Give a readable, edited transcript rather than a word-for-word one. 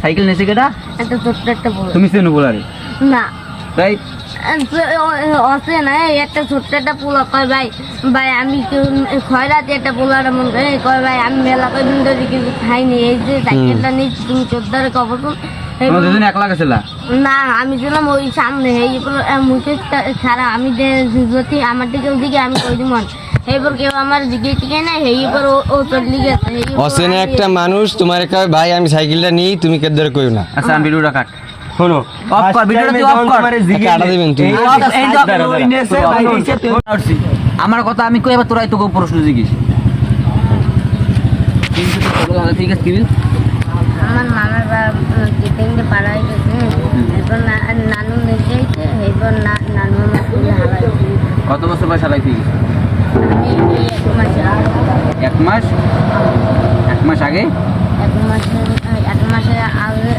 Cycle নেছে কেটা? একটা ছোট্ট একটা পোলা। তুমি চেনো বলারে? না তাই আছে না, একটা ছোট্ট একটা পোলা কয় ভাই ভাই আমি খয়রাতে একটা পোলার মন করে কয় ভাই আমি মেলা কয়দিন ধরে কিছু খাইনি, এই যে সাইকেলটা নিচ্ছি তুমি চোদ্দারে খবর করুন। তোমরা দুজন একলা গেছিলা? না আমি ছিলাম ওই সামনে, এই মুখে ছাড়া আমি যদি আমার দিকে ওদিকে আমি কই দিব এইবার কেউ আমার দিকে টিকে না, এইবার ও চলে গেছে। অচেনা একটা মানুষ তোমার কয় ভাই আমি সাইকেলটা নিই তুমি কেদার কইও না। আচ্ছা আমি ভিডিওটা কাট। শোনো অফ কর ভিডিওটা, তুই অফ কর। কাটা দিবেন তুমি। আমার কথা আমি কই, এবার তোরাই তোকে প্রশ্ন জিজ্ঞেস। ঠিক আছে আমার মামার কেটে পাড়ায় গেছে, এরপর নানু নিয়ে যাইছে, এরপর নানু আমার তুলে হারাইছে। কত বছর বয়স হালাই তুই? আমি এই এক মাসে 1 মাস? 1 মাস আগে? এক মাসের আগে